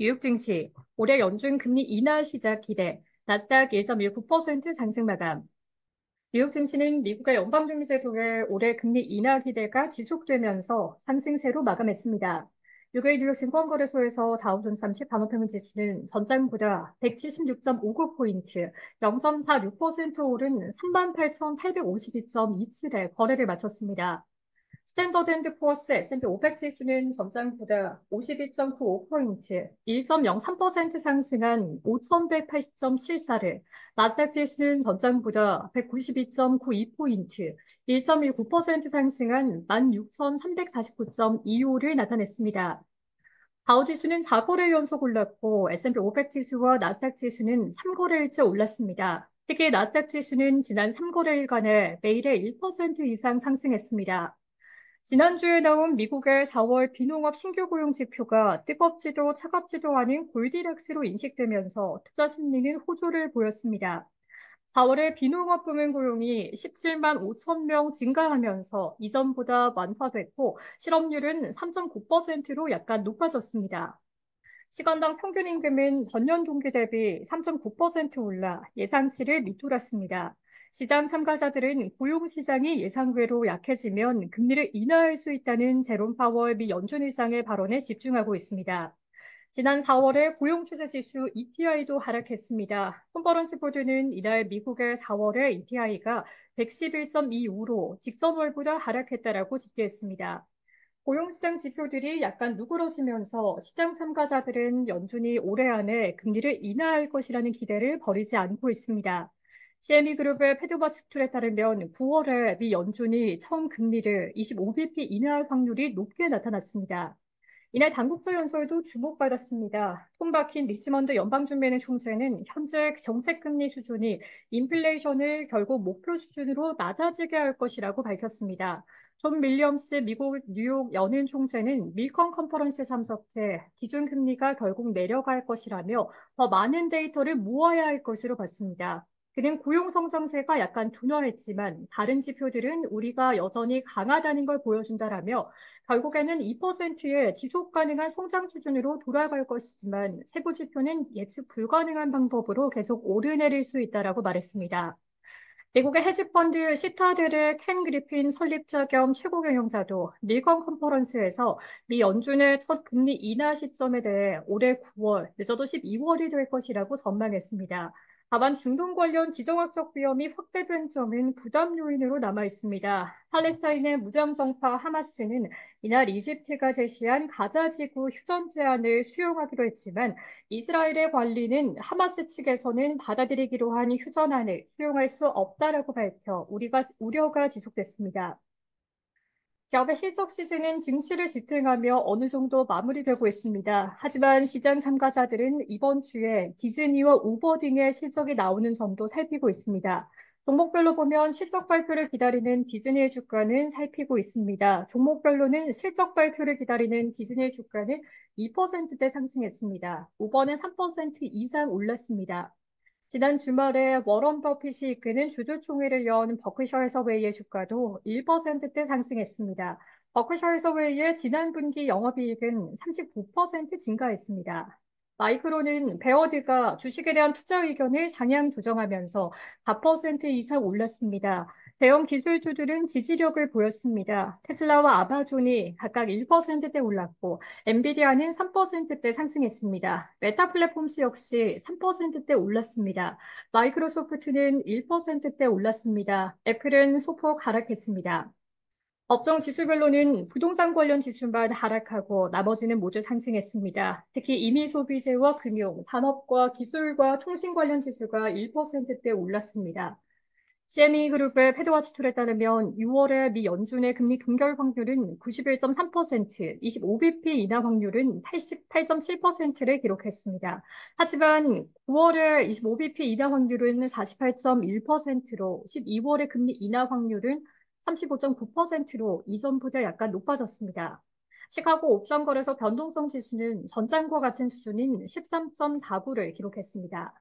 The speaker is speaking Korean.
뉴욕 증시, 올해 연준 금리 인하 시작 기대, 나스닥 1.19% 상승 마감. 뉴욕 증시는 미국의 연방준비제도의 올해 금리 인하 기대가 지속되면서 상승세로 마감했습니다. 6일 뉴욕 증권거래소에서 다우존스 30 단업평균 지수는 전장보다 176.59포인트, 0.46% 오른 38,852.27에 거래를 마쳤습니다. 스탠더드앤드푸어스 S&P 500 지수는 전장보다 52.95포인트, 1.03% 상승한 5,180.74를, 나스닥 지수는 전장보다 192.92포인트, 1.19% 상승한 16,349.25를 나타냈습니다. 다우 지수는 4거래일 연속 올랐고 S&P 500 지수와 나스닥 지수는 3거래일째 올랐습니다. 특히 나스닥 지수는 지난 3거래일간에 매일에 1% 이상 상승했습니다. 지난주에 나온 미국의 4월 비농업 신규 고용 지표가 뜨겁지도 차갑지도 않은 골디락스로 인식되면서 투자 심리는 호조를 보였습니다. 4월에 비농업 부문 고용이 17만 5천 명 증가하면서 이전보다 완화됐고 실업률은 3.9%로 약간 높아졌습니다. 시간당 평균 임금은 전년 동기 대비 3.9% 올라 예상치를 밑돌았습니다. 시장 참가자들은 고용 시장이 예상외로 약해지면 금리를 인하할 수 있다는 제롬 파월 미 연준 의장의 발언에 집중하고 있습니다. 지난 4월에 고용 추세 지수 ETI도 하락했습니다. 컨퍼런스 보드는 이날 미국의 4월에 ETI가 111.25로 직전월보다 하락했다라고 집계했습니다. 고용시장 지표들이 약간 누그러지면서 시장 참가자들은 연준이 올해 안에 금리를 인하할 것이라는 기대를 버리지 않고 있습니다. CME 그룹의 패드바 축출에 따르면 9월에 미 연준이 처음 금리를 25bp 인하할 확률이 높게 나타났습니다. 이날 당국자 연설도 주목받았습니다. 톰 바킨 리치먼드 연방준비은행 총재는 현재 정책금리 수준이 인플레이션을 결국 목표 수준으로 낮아지게 할 것이라고 밝혔습니다. 존 밀리엄스 미국 뉴욕 연은 총재는 밀컨 컨퍼런스에 참석해 기준금리가 결국 내려갈 것이라며 더 많은 데이터를 모아야 할 것으로 봤습니다. 그는 고용 성장세가 약간 둔화했지만 다른 지표들은 우리가 여전히 강하다는 걸 보여준다라며 결국에는 2%의 지속 가능한 성장 수준으로 돌아갈 것이지만 세부 지표는 예측 불가능한 방법으로 계속 오르내릴 수 있다라고 말했습니다. 미국의 헤지펀드 시타델의 켄 그리핀 설립자 겸 최고 경영자도 밀건 컨퍼런스에서 미 연준의 첫 금리 인하 시점에 대해 올해 9월, 늦어도 12월이 될 것이라고 전망했습니다. 다만 중동 관련 지정학적 위험이 확대된 점은 부담 요인으로 남아 있습니다. 팔레스타인의 무장 정파 하마스는 이날 이집트가 제시한 가자 지구 휴전 제안을 수용하기로 했지만 이스라엘의 관리는 하마스 측에서는 받아들이기로 한 휴전안을 수용할 수 없다라고 밝혀 우려가 지속됐습니다. 기업의 실적 시즌은 증시를 지탱하며 어느 정도 마무리되고 있습니다. 하지만 시장 참가자들은 이번 주에 디즈니와 우버 등의 실적이 나오는 점도 살피고 있습니다. 종목별로 보면 실적 발표를 기다리는 디즈니의 주가는 살피고 있습니다. 종목별로는 실적 발표를 기다리는 디즈니의 주가는 2%대 상승했습니다. 우버는 3% 이상 올랐습니다. 지난 주말에 워런 버핏이 이끄는 주주총회를 연 버크셔 해서웨이의 주가도 1%대 상승했습니다. 버크셔 해서웨이의 지난 분기 영업이익은 39% 증가했습니다. 마이크론은 베어드가 주식에 대한 투자 의견을 상향 조정하면서 4% 이상 올랐습니다. 대형 기술주들은 지지력을 보였습니다. 테슬라와 아마존이 각각 1%대 올랐고 엔비디아는 3%대 상승했습니다. 메타 플랫폼스 역시 3%대 올랐습니다. 마이크로소프트는 1%대 올랐습니다. 애플은 소폭 하락했습니다. 업종 지수별로는 부동산 관련 지수만 하락하고 나머지는 모두 상승했습니다. 특히 임의 소비재와 금융, 산업과 기술과 통신 관련 지수가 1%대 올랐습니다. CME 그룹의 패드와치 툴에 따르면 6월에 미 연준의 금리 동결 확률은 91.3%, 25bp 인하 확률은 88.7%를 기록했습니다. 하지만 9월에 25bp 인하 확률은 48.1%로 12월의 금리 인하 확률은 35.9%로 이전보다 약간 높아졌습니다. 시카고 옵션 거래소 변동성 지수는 전장과 같은 수준인 13.49를 기록했습니다.